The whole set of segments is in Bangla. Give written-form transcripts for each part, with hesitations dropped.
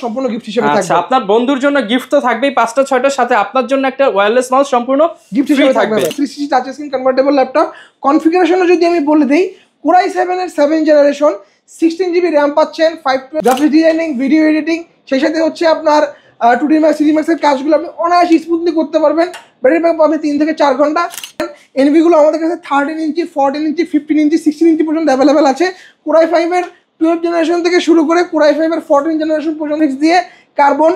সম্পূর্ণ গিফট হিসেবে থাকবে। আচ্ছা, আপনার বন্ধুর জন্য গিফট তো থাকবেই 5টা 6টার সাথে আপনার জন্য একটা ওয়্যারলেস মাউস সম্পূর্ণ গিফট হিসেবে থাকবে। 360 টাচ স্ক্রিন কনভার্টেবল ল্যাপটপ কনফিগারেশনও যদি আমি বলে দেই, Core i7 এর 7 জেনারেশন, 16GB RAM পাচ্ছেন, 512 গ্রাফিক্স ডিজাইনিং, ভিডিও এডিটিং, সেই সাথে হচ্ছে আপনার 2D Max 3D Max এর কাজগুলো আপনি অনায়াসে স্মুথলি করতে পারবেন। ব্যাটারি ব্যাকআপ পাবেন 3 থেকে 4 ঘন্টা। এনভি গুলো আমাদের কাছে 13 ইঞ্চি, 14 ইঞ্চি, 15 ইঞ্চি, 16 ইঞ্চি পর্যন্ত অ্যাভেলেবেল আছে। Core i5 এর 12 জেনারেশন থেকে শুরু করে Core i5 এর 14 জেনারেশন পর্যন্ত দিয়ে কার্বন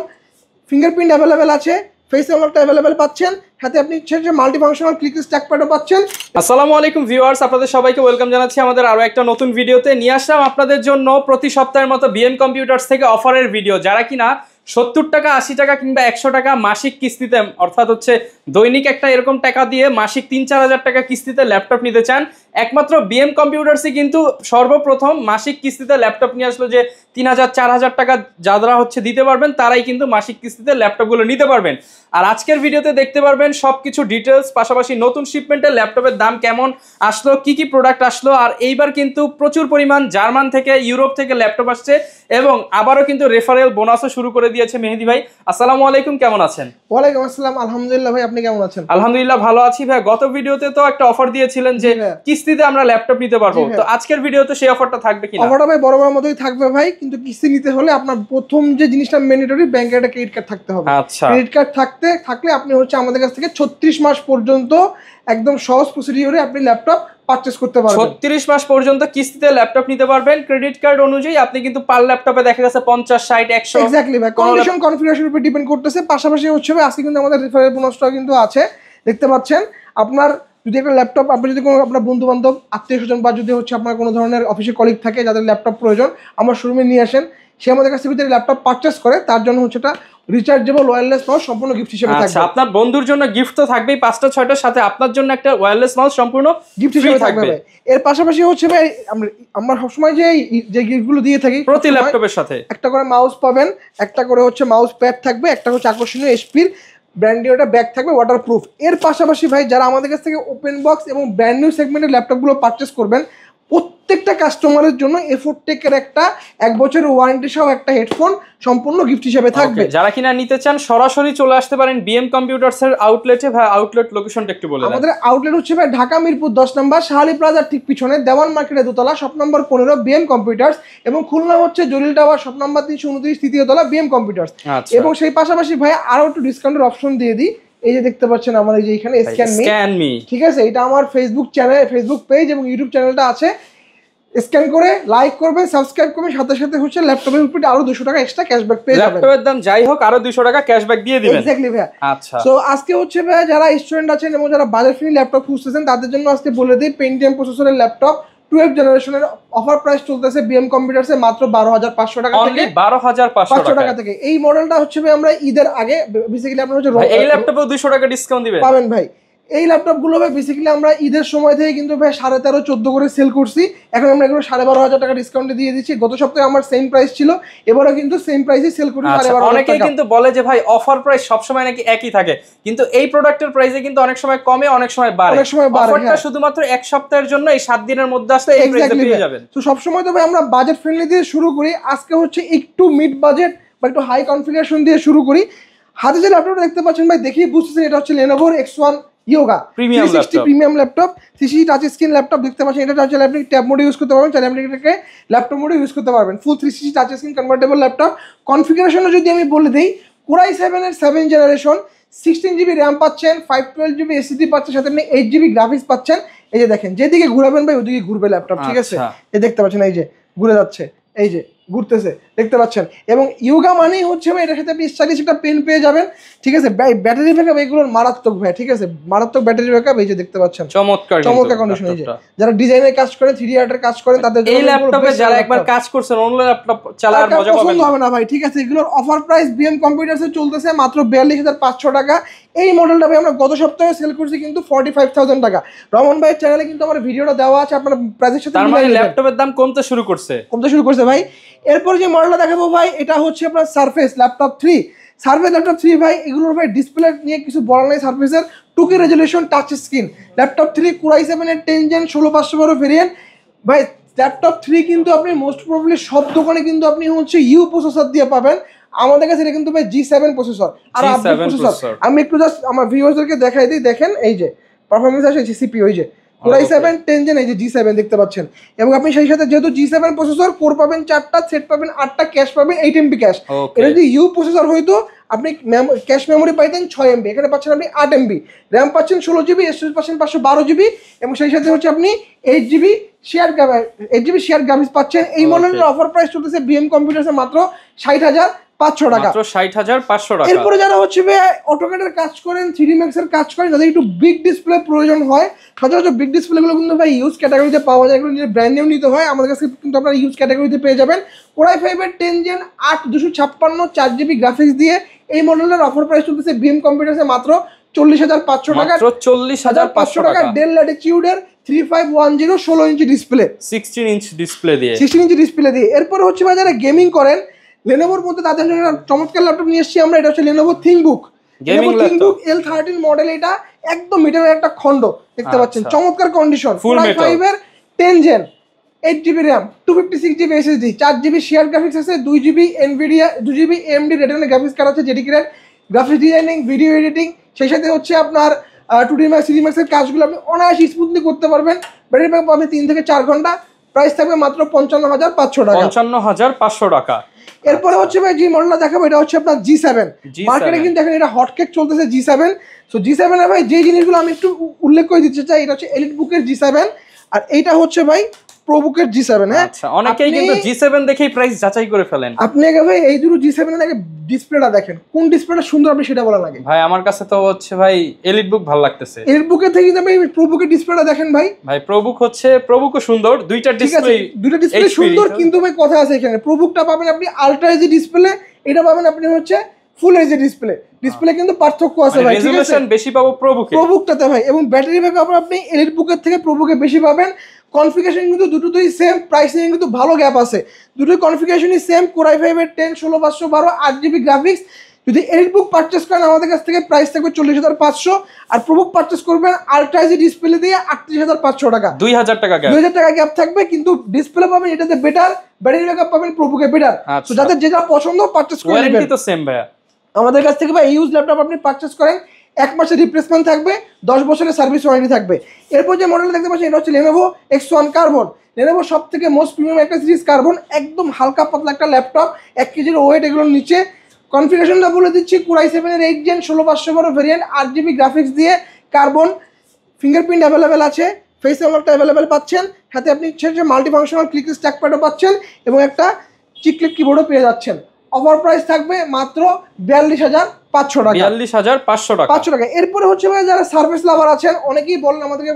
ফিঙ্গারপ্রিন্ট অ্যাভেলেবেল আছে, ফেস আনলকটা অ্যাভেলেবেল পাচ্ছেন, সাথে আপনি হচ্ছে মাল্টি ফাংশনাল ক্লিক স্ট্যাক প্যাডও পাচ্ছেন। আসসালামু আলাইকুম ভিউয়ার্স, আপনাদের সবাইকে ওয়েলকাম জানাচ্ছি আমাদের আরো একটা নতুন ভিডিওতে। নিয়ে আসলাম আপনাদের জন্য প্রতি সপ্তাহের মতো বিএম কম্পিউটার্স থেকে অফারের ভিডিও। যারা কিনা 70 টাকা, 80 টাকা কিংবা 100 টাকা মাসিক কিস্তিতে, অর্থাৎ হচ্ছে দৈনিক একটা এরকম টাকা দিয়ে মাসিক 3-4 হাজার টাকা কিস্তিতে ল্যাপটপ নিতে চান, একমাত্র বিএম কম্পিউটার্সই কিন্তু সর্বপ্রথম মাসিক কিস্তিতে ল্যাপটপ নিয়ে আসলো। যে 3000-4000 টাকা যারা হচ্ছে দিতে পারবেন তারাই কিন্তু মাসিক কিস্তিতে ল্যাপটপগুলো নিতে পারবেন। আর আজকের ভিডিওতে দেখতে পারবেন সবকিছু ডিটেলস, পাশাপাশি নতুন শিপমেন্টের ল্যাপটপের দাম কেমন আসলো, কি কি প্রোডাক্ট আসলো। আর এইবার কিন্তু প্রচুর পরিমাণ জার্মান থেকে, ইউরোপ থেকে ল্যাপটপ আসছে এবং আবারও কিন্তু রেফারেল বোনাসও শুরু করে দিয়েছে মেহেদি ভাই। আসসালামু আলাইকুম, কেমন আছেন? ওয়ালাইকুম আসসালাম, আলহামদুলিল্লাহ ভাই, আপনি কেমন আছেন? আলহামদুলিল্লাহ ভালো আছি ভাই। গত ভিডিওতে তো একটা অফার দিয়েছিলেন যে কিস্তিতে আমরা ল্যাপটপ নিতে পারবো, তো আজকের ভিডিওতে সেই অফারটা থাকবে কিনা? অফারটা ভাই বরাবর মতোই থাকবে ভাই, কিন্তু কিস্তি নিতে হলে আপনার প্রথম যে জিনিসটা ম্যান্ডেটরি, ব্যাংকের একটা ক্রেডিট কার্ড থাকতে হবে। আচ্ছা, ক্রেডিট কার্ড থাকলে আপনি হচ্ছে আমাদের কাছ থেকে 36 মাস পর্যন্ত একদম সহজ প্রসিডিওরে আপনি ল্যাপটপ পারচেজ করতে পারবেন। 36 মাস পর্যন্ত কিস্তিতে ল্যাপটপ নিতে পারবেন। ক্রেডিট কার্ড অনুযায়ী আপনি কিন্তু পার ল্যাপটপে দেখা গেছে 50, 60, 100 এক্স্যাক্টলি ভাই, কন্ডিশন কনফিগারেশনের উপর ডিপেন্ড করতেছে। পাশাপাশি হচ্ছে ভাই আজকে কিন্তু আমাদের রেফারেল বোনাসটা কিন্তু আছে, দেখতে পাচ্ছেন। আপনার যদি একটা ল্যাপটপ, আপনি যদি কোনো আপনার বন্ধু বান্ধব, আত্মীয় স্বজন বা যদি হচ্ছে আপনার কোনো ধরনের অফিসে কলিগ থাকে যাদের ল্যাপটপ প্রয়োজন, আমার শোরুমে নিয়ে আসেন, সে আমাদের কাছ থেকে যদি ল্যাপটপ পারচেস করে তার জন্য হচ্ছে এটা রিচার্জেবল ওয়্যারলেস মাউস সম্পূর্ণ গিফট হিসেবে থাকবে। আচ্ছা, আপনার বন্ধুর জন্য গিফট তো থাকবেই 5টা 6টার সাথে আপনার জন্য একটা ওয়্যারলেস মাউস সম্পূর্ণ গিফট হিসেবে থাকবে। এর পাশাপাশি হচ্ছে ভাই আমরা সবসময় যে গিফটগুলো দিয়ে থাকি, প্রতি ল্যাপটপের সাথে একটা করে মাউস পাবেন, একটা করে হচ্ছে মাউস প্যাড থাকবে, একটা হচ্ছে আকর্ষণীয় এসপির ব্র্যান্ডের একটা ব্যাগ থাকবে ওয়াটারপ্রুফ। এর পাশাপাশি ভাই যারা আমাদের কাছ থেকে ওপেন বক্স এবং ব্র্যান্ড নিউ সেগমেন্টের ল্যাপটপগুলো পারচেস করবেন, প্রত্যেকটা কাস্টমারের জন্য এফোর্টেকের একটা 1 বছরের ওয়ারেন্টি সহ একটা হেডফোন সম্পূর্ণ গিফট হিসেবে থাকবে। যারা কিনা নিতে চান সরাসরি চলে আসতে পারেন বিএম কম্পিউটারস এর আউটলেটে। ভাই আউটলেট লোকেশনটা একটু বলে দেন। আমাদের আউটলেট হচ্ছে ভাই ঢাকা মিরপুর 10 নম্বর শাহালি প্লাজার ঠিক পিছনে দেওয়ান মার্কেটের দোতলা, শপ নম্বর 15 বিএম কম্পিউটার্স, এবং খুলনা হচ্ছে জলিল টাওয়ার, শপ নম্বর 329 তৃতীয় তলা বিএম কম্পিউটার্স। এবং সেই পাশাপাশি ভাই আরো একটু ডিসকাউন্টের অপশন দিয়ে দিই। এই যে দেখতে পাচ্ছেন আমার এই যে এখানে স্ক্যান মি, ঠিক আছে, এটা আমার ফেসবুক চ্যানেল, ফেসবুক পেজ এবং ইউটিউব চ্যানেলটা আছে। স্ক্যান করে লাইক করবেন, সাবস্ক্রাইব করবেন, সাথে সাথে হচ্ছে ল্যাপটপের উপরে আরো 200 টাকা এক্সট্রা ক্যাশব্যাক পেয়ে যাবেন। ল্যাপটপের দাম যাই হোক আরো 200 টাকা ক্যাশব্যাক দিয়ে দিবেন। এক্স্যাক্টলি ভাই। আচ্ছা, সো আজকে হচ্ছে ভাই যারা স্টুডেন্ট আছেন এবং যারা বাজেট ফ্রেন্ডলি ল্যাপটপ খুঁজতেছেন তাদের জন্য আজকে বলে দিই, পেন্টিয়াম প্রসেসরের ল্যাপটপ 12 জেনারেশনের অফার প্রাইস চলতেছে বিএম কম্পিউটারসে মাত্র 12,500 টাকা থেকে। অনলি 12,500 টাকা থেকে। এই মডেলটা হচ্ছে ভাই আমরা ঈদের আগে বেসিক্যালি আপনারা হচ্ছে এই ল্যাপটপে 200 টাকা ডিসকাউন্ট দিবেন পাবেন ভাই। এই ল্যাপটপগুলো ভাই বেসিক্যালি আমরা ঈদের সময় থেকে কিন্তু ভাই 13,500-14 করে সেল করছি। এখন আমরা এগুলো 12,500 টাকা ডিসকাউন্টে দিয়ে দিচ্ছি। গত সপ্তাহে আমার সেম প্রাইস ছিল, এবারও কিন্তু সেম প্রাইসে সেল করি 12,500 টাকা। অনেকেই কিন্তু বলে যে ভাই অফার প্রাইস সবসময় নাকি একই থাকে, কিন্তু এই প্রোডাক্টের প্রাইসে কিন্তু অনেক সময় কমে, অনেক সময় বাড়ে। অফারটা শুধুমাত্র এক সপ্তাহের জন্য, এই 7 দিনের মধ্যে আসলে এই প্রাইসে পেয়ে যাবেন। তো সবসময় তো ভাই আমরা বাজেট ফ্রেন্ডলি দিয়ে শুরু করি, আজকে হচ্ছে একটু মিড বাজেট বা একটু হাই কনফিগারেশন দিয়ে শুরু করি। হাতে যে ল্যাপটপটা দেখতে পাচ্ছেন ভাই, দেখেই বুঝতেছেন এটা হচ্ছে Lenovo X1 Yoga 360 premium laptop, 360 touch screen laptop দেখতে পাচ্ছেন। এটা হচ্ছে আপনি ট্যাব মোডে ইউজ করতে পারবেন, চাইলে আপনি এটাকে ল্যাপটপ মোডে ইউজ করতে পারবেন। ফুল 360 টাচ স্ক্রিন কনভার্টেবল ল্যাপটপ কনফিগারেশনও যদি আমি বলে দিই, Core i7 এর 7 জেনারেশন, 16GB RAM পাচ্ছেন, 512GB SSD পাচ্ছেন, সাথে আপনি 8GB গ্রাফিক্স পাচ্ছেন। এই যে দেখেন, যেদিকে ঘুরাবেন ভাই ওদিকে ঘুরবে ল্যাপটপ, ঠিক আছে? এই দেখতে পাচ্ছেন, এই যে ঘুরে যাচ্ছে, এই যে ঘুরতেছে, দেখতে পাচ্ছেন। এবং ইয়োগা মানেই হচ্ছে ভাই এটার সাথে আপনি স্টাইলিশ একটা পেন পেয়ে যাবেন, ঠিক আছে? ব্যাটারি ব্যাকআপ এগুলোর মারাত্মক ভাই, ঠিক আছে, মারাত্মক ব্যাটারি ব্যাকআপ। এই যে দেখতে পাচ্ছেন চমৎকার কন্ডিশন। এই যে যারা ডিজাইনের কাজ করেন, 3D আর্টের কাজ করেন, তাদের এই ল্যাপটপে যারা একবার কাজ করছেন অন্য ল্যাপটপ চালার মজা পাবেন, পছন্দ হবে না ভাই, ঠিক আছে? এগুলোর অফার প্রাইস বিএম কম্পিউটারসে চলতেছে মাত্র 42,500 টাকা। এই মডেলটা ভাই আমরা গত সপ্তাহে সেল করছি কিন্তু 45,000 টাকা। রমন ভাইয়ের চ্যানেলে কিন্তু আমার ভিডিওটা দেওয়া আছে, আপনার প্রাইসের সাথে ল্যাপটপের দাম কমতে শুরু করছে ভাই। এরপর যে মডেলটা দেখাবো ভাই, এটা হচ্ছে আপনার সারফেস ল্যাপটপ 3। সারফেস ল্যাপটপ 3 ভাই, এগুলোর ভাই ডিসপ্লে নিয়ে কিছু বলার নাই। সারফেসের 2K resolution touch screen laptop 3, Core i7 এর 10 Gen 16512 ভেরিয়েন্ট ভাই। ল্যাপটপ 3 কিন্তু আপনি মোস্ট প্রবাবলি সব দোকানে কিন্তু আপনি হচ্ছে ইউ প্রসেসর দিয়ে পাবেন, আমাদের কাছে এটা কিন্তু ভাই G7 প্রসেসর আর আপডেট প্রসেসর। আমি একটু জাস্ট আমার ভিউয়ারদেরকে দেখাই দিই, দেখেন এই যে পারফরম্যান্স আছে সিপিইউ, এই যে Core i7 10 Gen, এই যে G7 দেখতে পাচ্ছেন। এবং আপনি সেই সাথে যেহেতু G7 প্রসেসর, কোর পাবেন 4টা, সেট পাবেন 8টা, ক্যাশ পাবেন 8 MB ক্যাশ। এটা যদি ইউ প্রসেসর হইতো আপনি ক্যাশ মেমোরি পাইতেন 6 MB, এখানে পাচ্ছেন আপনি 8 MB, র্যাম পাচ্ছেন 16 GB, স্টোরেজ পাচ্ছেন 512 GB, এবং সেই সাথে হচ্ছে আপনি 8 GB শেয়ার গ্রাফিক্স পাচ্ছেন। এই মডেলের অফার প্রাইস চলতেছে বিএম কম্পিউটারসে মাত্র 60,500 টাকা। মাত্র 60,500 টাকা। এরপরে যারা হচ্ছে অটোক্যাডের কাজ করেন, 3D Max এর কাজ করেন, যাদের একটু বিগ ডিসপ্লে প্রয়োজন হয়, সচরাচর বিগ ডিসপ্লেগুলো কিন্তু ভাই ইউজ ক্যাটাগরিতে পাওয়া যায়, এগুলো ব্র্যান্ড নিউ নিতে হয়, আমাদের কাছে কিন্তু আপনারা ইউজ ক্যাটাগরিতে পেয়ে যাবেন। Core i5 এর 10 Gen 8 256 4 GB গ্রাফিক্স দিয়ে এই মডেলের অফার প্রাইস চলতেছে বিএম কম্পিউটারসে মাত্র 40,500 টাকা। মাত্র 40,500 টাকা। Del ল্যাটিটিউডের 3510 16 inch display, 16 inch display দিয়ে, 16 ইঞ্চি ডিসপ্লে দিয়ে। এরপর হচ্ছে ভাই যারা গেমিং করেন, লেনোভোর মধ্যে তাদের জন্য একটা চমৎকার ল্যাপটপ নিয়ে এসেছি আমরা, এটা হচ্ছে লেনোভো থিংকবুক থিংকবুক L13 মডেল। এটা একদম মিটারের একটা খন্ড দেখতে পাচ্ছেন, চমৎকার কন্ডিশন। Core i5 এর 10 Gen 8 GB RAM 256 GB SSD 4 GB share graphics আছে, 2 GB NVIDIA 2 GB AMD retina graphics card আছে, dedicated graphics designing, video editing, সেই সাথে হচ্ছে আপনার 2D Max 3D Max এর কাজগুলো আপনি অনায়াসে স্মুথলি করতে পারবেন। ব্যাটারি ব্যাকআপ পাবেন 3 থেকে 4 ঘন্টা। প্রাইস থাকবে মাত্র 55,500 টাকা। 55,500 টাকা। এরপরে হচ্ছে ভাই যে মডেলটা দেখাবো এটা হচ্ছে আপনার G7। মার্কেটে কিন্তু দেখেন এটা হটকেক চলতেছে G7। সো G7 এর ভাই যে জিনিসগুলো আমি একটু উল্লেখ করে দিতে চাই, এটা হচ্ছে এলিট বুকের G7, আর এইটা হচ্ছে ভাই প্রোবুকের G7। হ্যাঁ, আচ্ছা, অনেকেই কিন্তু G7 দেখেই প্রাইস যাচাই করে ফেলেন। আপনি আগে ভাই এই দুটো G7 এর আগে ডিসপ্লেটা দেখেন, কোন ডিসপ্লেটা সুন্দর আপনি সেটা বলা লাগে। ভাই আমার কাছে তো হচ্ছে ভাই এলিট বুক ভালো লাগতেছে। এলিট বুকের থেকে কিন্তু ভাই প্রোবুকের ডিসপ্লেটা দেখেন ভাই। ভাই প্রোবুকও সুন্দর, দুইটা ডিসপ্লে সুন্দর, কিন্তু ভাই কথা আছে এখানে, প্রোবুকটা পাবেন আপনি আলট্রা এইচডি ডিসপ্লে, এটা পাবেন আপনি হচ্ছে ফুল এইচডি ডিসপ্লে কিন্তু পার্থক্য আছে ভাই, ঠিক আছে। রেজোলিউশন বেশি পাবো প্রোবুকটাতে ভাই, এবং ব্যাটারি ব্যাকআপ আপনি এলিট বুকের থেকে প্রোবুকে বেশি পাবেন। কনফিগারেশন কিন্তু দুটোতেই সেম, প্রাইসিং কিন্তু ভালো গ্যাপ আছে, দুটোই কনফিগারেশনই সেম। Core i5 এর 10 16 512 8 GB গ্রাফিক্স। যদি এলিট বুক পারচেস করেন আমাদের কাছ থেকে প্রাইস থাকবে 40,500, আর প্রোবুক পারচেস করবেন আলট্রা এইচডি ডিসপ্লে দিয়ে 38,500 টাকা। 2,000 টাকা গ্যাপ, 2,000 টাকা গ্যাপ থাকবে, কিন্তু ডিসপ্লে পাবেন এটাতে বেটার, ব্যাটারি ব্যাকআপ পাবেন প্রোবুকে বেটার। তো যাদের যেটা পছন্দ পারচেস করে নেবেন। ওয়ারেন্টি তো সেম ভাই আমাদের কাছ থেকে ভাই ইউজ ল্যাপটপ আপনি পারচেস করেন 1 মাসের রিপ্লেসমেন্ট থাকবে, 10 বছরের সার্ভিস ওয়ারেন্টি থাকবে। এরপর যে মডেলটা দেখতে পাচ্ছেন এটা হচ্ছে Lenovo X1 কার্বন। Lenovo সব থেকে মোস্ট প্রিমিয়াম একটা সিরিজ কার্বন, একদম হালকা পাতলা একটা ল্যাপটপ, 1 কেজির ওয়েট এগুলোর নিচে। কনফিগারেশনটা বলে দিচ্ছি, Core i7 এর 8 Gen 16 512 ভেরিয়েন্ট 8 GB গ্রাফিক্স দিয়ে কার্বন, ফিঙ্গারপ্রিন্ট অ্যাভেলেবেল আছে, ফেস আনলকটা অ্যাভেলেবেল পাচ্ছেন, সাথে আপনি মাল্টি ফাংশনাল ক্লিক স্ট্যাক প্যাডও পাচ্ছেন, এবং একটা চিকলিক কিবোর্ডও পেয়ে যাচ্ছেন। অফার প্রাইস থাকবে মাত্র 42,500 টাকা। 42,500 টাকা। এরপরে হচ্ছে ভাই যারা সার্ভিস লাভার আছেন, অনেকেই বলেন আমাদেরকে,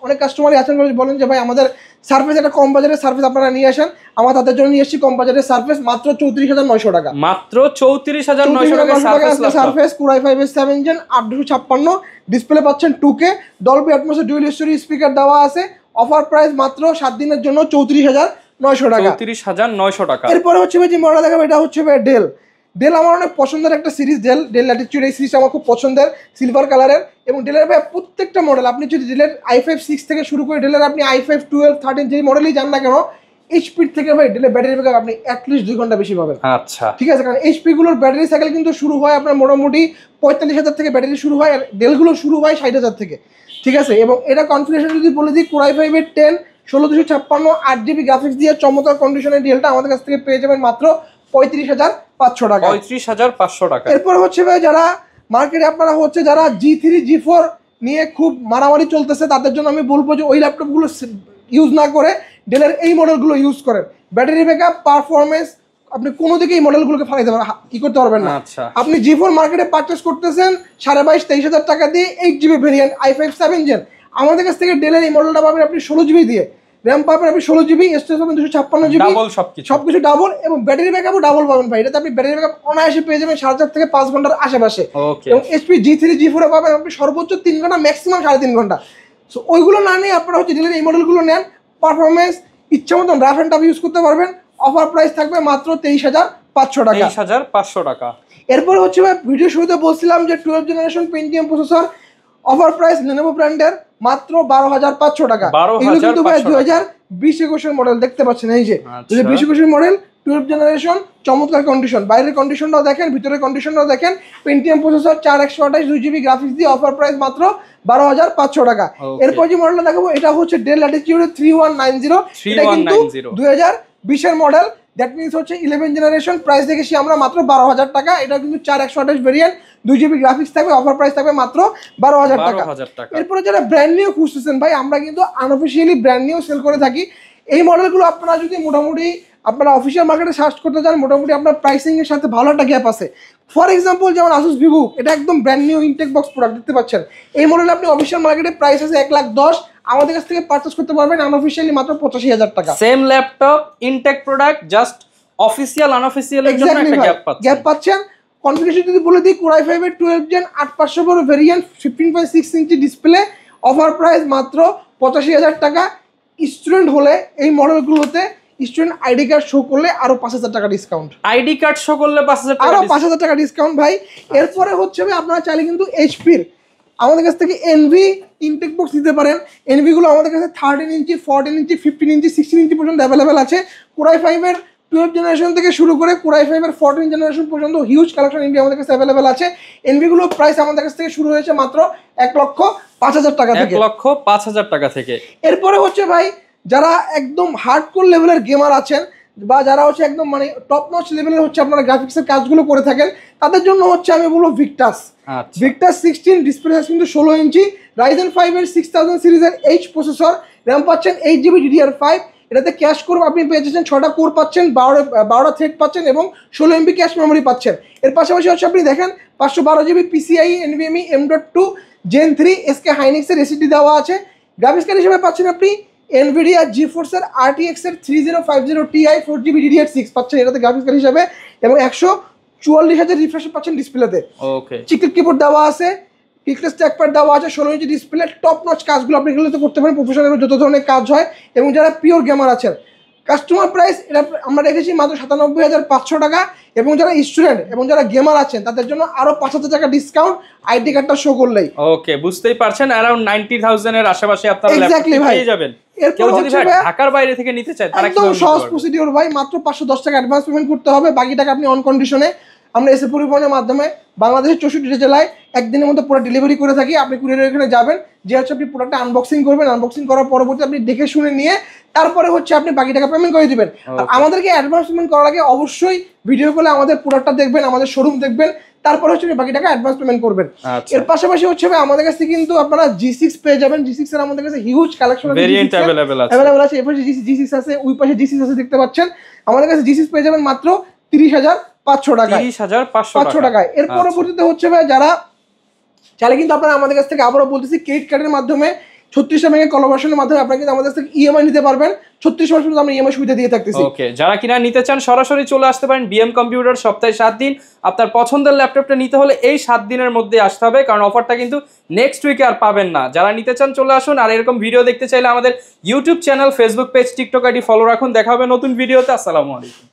অনেক কাস্টমারই আছেন বলেন যে ভাই আমাদের সার্ভিস একটা কম বাজারের সার্ভিস আপনারা নিয়ে আসেন। আমরা তাদের জন্য নিয়ে এসেছি কম বাজারের সার্ভিস মাত্র 34,900 টাকা। মাত্র 34,900 টাকা সার্ভিস। Core i5 এর 7 Gen 8 256 ডিসপ্লে পাচ্ছেন 2K, Dolby atoms dual story speaker দেওয়া আছে। অফার প্রাইস মাত্র 7 দিনের জন্য 34,900 টাকা। 34,900 টাকা। এরপরে হচ্ছে ভাই যে মডেলটা দেখাবো এটা হচ্ছে ভাই ডেল আমার অনেক পছন্দের একটা সিরিজ, ডেল ল্যাটিটিউড। এই সিরিজটা আমার খুব পছন্দের, সিলভার কালারের। এবং ডেলের ভাই প্রত্যেকটা মডেল আপনি যদি ডেলের i5 6 থেকে শুরু করে ডেলের আপনি i5 12 13 যে মডেলই যান না কেন, এইচপি থেকে ভাই ডেলের ব্যাটারি ব্যাকআপ আপনি অ্যাটলিস্ট 2 ঘন্টা বেশি পাবেন। আচ্ছা, ঠিক আছে, কারণ এইচপি গুলোর ব্যাটারি সাইকেল কিন্তু শুরু হয় আপনার মোটামুটি 45,000 থেকে ব্যাটারি শুরু হয়, আর ডেলগুলো শুরু হয় 60,000 থেকে। ঠিক আছে, এবং এটা কনফিগারেশন যদি বলে দিই, Core i5 এর 10 16 256 8 GB গ্রাফিক্স দিয়ে চমৎকার কন্ডিশনের ডেলটা আমাদের কাছ থেকে পেয়ে যাবেন মাত্র 35,500 টাকা। 35,500 টাকা। এরপর হচ্ছে ভাই যারা মার্কেটে আপনারা হচ্ছে যারা G3 G4 নিয়ে খুব মারামারি চলতেছে, তাদের জন্য আমি বলবো যে ওই ল্যাপটপগুলো ইউজ না করে ডেলের এই মডেলগুলো ইউজ করেন। ব্যাটারি ব্যাকআপ, পারফরমেন্স আপনি কোনো দিকে এই মডেলগুলোকে ফালাইতে পারবেন, কি করতে পারবেন না। আপনি G4 মার্কেটে পারচেস করতেছেন 22,000-23,000 টাকা দিয়ে 8 GB ভেরিয়েন্ট i5 7 Gen। আমাদের কাছ থেকে ডেলের এই মডেলটা পাবেন আপনি 16 GB দিয়ে, র্যাম পাবেন আপনি 16 GB, স্টোরেজ পাবেন 256 GB, সবকিছু ডাবল, এবং ব্যাটারি ব্যাকআপও ডাবল পাবেন ভাই। এটাতে আপনি ব্যাটারি ব্যাকআপ অনায়াসে পেয়ে যাবেন 4.5 থেকে 5 ঘন্টার আশেপাশে। এবং HP G3 G4 পাবেন আপনি সর্বোচ্চ 3 ঘন্টা, ম্যাক্সিমাম 3.5 ঘন্টা। সো ওইগুলো না নিয়ে আপনারা হচ্ছে ডেলের এই মডেলগুলো নেন, পারফরমেন্স ইচ্ছা মতন রাফ অ্যান্ড টাফ ইউজ করতে পারবেন। অফার প্রাইস থাকবে মাত্র 23,500 টাকা। 23,500 টাকা। এরপর হচ্ছে ভাই ভিডিও শুরুতে বলছিলাম যে 12 generation Pentium processor offer price Lenovo ব্র্যান্ডের মাত্র 12,500 টাকা। এগুলো কিন্তু ভাই 2020-21 মডেল দেখতে পাচ্ছেন, এই যে 2020-21 মডেল 12 জেনারেশন, চমৎকার কন্ডিশন, বাইরের কন্ডিশনটাও দেখেন, ভিতরের কন্ডিশনটাও দেখেন। Pentium প্রসেসর 4128 2GB গ্রাফিক্স দিয়ে অফার প্রাইস মাত্র 12,500 টাকা। এরপর যে মডেলটা দেখাবো এটা হচ্ছে Dell Latitude 3190, এটা কিন্তু 2020 এর মডেল, দ্যাট মিন্স হচ্ছে 11 জেনারেশন। প্রাইস দেখেছি আমরা মাত্র 12,000 টাকা। এটা কিন্তু 4128 ভেরিয়েন্ট, 2GB গ্রাফিক্স থাকবে, অফার প্রাইস থাকবে মাত্র 12,000 টাকা। এরপরে যারা ব্র্যান্ড নিউ খুঁজতেছেন ভাই, আমরা কিন্তু আনঅফিসিয়ালি ব্র্যান্ড নিউ সেল করে থাকি। এই মডেলগুলো আপনারা যদি মোটামুটি আপনারা অফিসিয়াল মার্কেটে সার্চ করতে চান, মোটামুটি আপনার প্রাইসিং এর সাথে ভালো একটা গ্যাপ আছে। ফর এক্সাম্পল যেমন Asus Vivo, এটা একদম brand new intact box product দেখতে পাচ্ছেন। এই মডেলে আপনি অফিসিয়াল মার্কেটে প্রাইস আছে 1,10,000, আমাদের কাছ থেকে পারচেজ করতে পারবেন আনঅফিসিয়ালি মাত্র 85,000 টাকা। Same laptop intact product, just official unofficial এর জন্য একটা গ্যাপ পাচ্ছেন। কনফিগারেশন যদি বলে দিই, Core i5 এর 12 Gen 8500 বড় variant, 15.6 inch display, offer price মাত্র 85,000 টাকা। স্টুডেন্ট হলে এই মডেলগুলোতে স্টুডেন্ট আইডি কার্ড শো করলে আরো 5,000 টাকা ডিসকাউন্ট। আইডি কার্ড শো করলে 5,000 টাকা, আরো 5,000 টাকা ডিসকাউন্ট ভাই। এরপরে হচ্ছে আপনারা চাইলে কিন্তু HP-র আমাদের কাছ থেকে NV ইনটেক বক্স দিতে পারেন। NV গুলো আমাদের কাছে 13 ইঞ্চি, 14 ইঞ্চি, 15 ইঞ্চি, 16 ইঞ্চি পর্যন্ত অ্যাভেলেবেল আছে। Core i5 এর 12 জেনারেশন থেকে শুরু করে Core i5 এর 14 জেনারেশন পর্যন্ত হিউজ কালেকশন NV আমাদের কাছে অ্যাভেলেবেল আছে। NV গুলো প্রাইস আমাদের কাছ থেকে শুরু হয়েছে মাত্র 1,05,000 টাকা থেকে। 1,05,000 টাকা থেকে। এরপরে হচ্ছে ভাই যারা একদম হার্ডকোর লেভেলের গেমার আছেন, বা যারা হচ্ছে একদম মানে টপ নচ লেভেলের হচ্ছে আপনারা গ্রাফিক্সের কাজগুলো করে থাকেন, তাদের জন্য হচ্ছে আমি বলবো Victus 16 ডিসপ্লে সাইজ কিন্তু 16 ইঞ্চি, Ryzen 5 এর 6000 সিরিজের H প্রসেসর, RAM পাচ্ছেন 8GB DDR5, এটাতে ক্যাশ কোর আপনি পেয়ে যাচ্ছেন 6টা কোর পাচ্ছেন, 12টা থ্রেড পাচ্ছেন এবং 16 MB ক্যাশ মেমোরি পাচ্ছেন। এর পাশাপাশি হচ্ছে আপনি দেখেন 512GB PCIe NVMe M.2 Gen 3 SK Hynix এর SSD দেওয়া আছে। গ্রাফিক্স কার্ড হিসেবে পাচ্ছেন আপনি NVIDIA GeForce এর RTX এর 3050 Ti 4GB DDR6 পাচ্ছেন এটাতে গ্রাফিক্স কার্ড হিসেবে, এবং 144,000 রিফ্রেশ পাচ্ছেন ডিসপ্লেতে। ওকে, চিকলেট কিবোর্ড দেওয়া আছে, পিক্সেল ট্র্যাকপ্যাড দেওয়া আছে, 16 ইঞ্চি ডিসপ্লে, টপ নচ কাজগুলো আপনি এগুলোতে করতে পারেন, প্রফেশনাল যত ধরনের কাজ হয়। এবং যারা পিওর গেমার আছেন, কাস্টমার প্রাইস এটা আমরা রেখেছি মাত্র 97,500 টাকা। এবং যারা স্টুডেন্ট এবং যারা গেমার আছেন তাদের জন্য আরো 5,000 টাকা ডিসকাউন্ট আইডি কার্ডটা শো করলেই। ওকে, বুঝতেই পারছেন, अराउंड 90,000 এর আশেপাশে আপনারা ল্যাপটপ পেয়ে যাবেন। কেউ যদি ঢাকার বাইরে থেকে নিতে চায় তারা একদম সহজ প্রসিডিওর ভাই, মাত্র 510 টাকা অ্যাডভান্স পেমেন্ট করতে হবে, বাকি টাকা আপনি অন কন্ডিশনে আমরা এসে পরিবহনের মাধ্যমে বাংলাদেশের 64টা জেলায় একদিনের মধ্যে পুরো ডেলিভারি করে থাকি। আপনি কুরিয়ারের এখানে যাবেন, যে হচ্ছে আপনি প্রোডাক্টটা আনবক্সিং করবেন, আনবক্সিং করার পরবর্তী আপনি দেখে শুনে নিয়ে তারপরে হচ্ছে আপনি বাকি টাকা পেমেন্ট করে দিবেন। আর আমাদেরকে অ্যাডভান্স পেমেন্ট করার আগে অবশ্যই ভিডিও কলে আমাদের প্রোডাক্টটা দেখবেন, আমাদের শোরুম দেখবেন, তারপরে হচ্ছে বাকি টাকা অ্যাডভান্স পেমেন্ট করবেন। এর পাশাপাশি হচ্ছে আমাদের কাছে কিন্তু আপনারা G6 পেয়ে যাবেন। G6 এর আমাদের কাছে হিউজ কালেকশন ভেরিয়েন্ট अवेलेबल আছে। এর পাশে G6 আছে, ওই পাশে G6 আছে দেখতে পাচ্ছেন। আমাদের কাছে G6 পেয়ে যাবেন মাত্র 30,500 টাকা, 30,500 টাকায়। এর পরবর্তীতে হচ্ছে ভাই যারা চাইলে কিন্তু আপনারা আমাদের কাছ থেকে, আবারও বলতেছি, ক্রেডিট কার্ডের মাধ্যমে 36টা ব্যাংকের কোলাবোরেশনের মাধ্যমে আপনারা কিন্তু আমাদের কাছ থেকে ইএমআই নিতে পারবেন। 36 মাস পর্যন্ত আমরা ইএমআই সুবিধা দিয়ে থাকতেছি। ওকে, যারা কিনা নিতে চান সরাসরি চলে আসতে পারেন বিএম কম্পিউটার, সপ্তাহে 7 দিন। আপনার পছন্দের ল্যাপটপটা নিতে হলে এই 7 দিনের মধ্যে আসতে হবে, কারণ অফারটা কিন্তু নেক্সট উইকে আর পাবেন না। যারা নিতে চান চলে আসুন। আর এরকম ভিডিও দেখতে চাইলে আমাদের YouTube channel, Facebook page, TikTok ID follow রাখুন। দেখা হবে নতুন ভিডিওতে। আসসালামু আলাইকুম।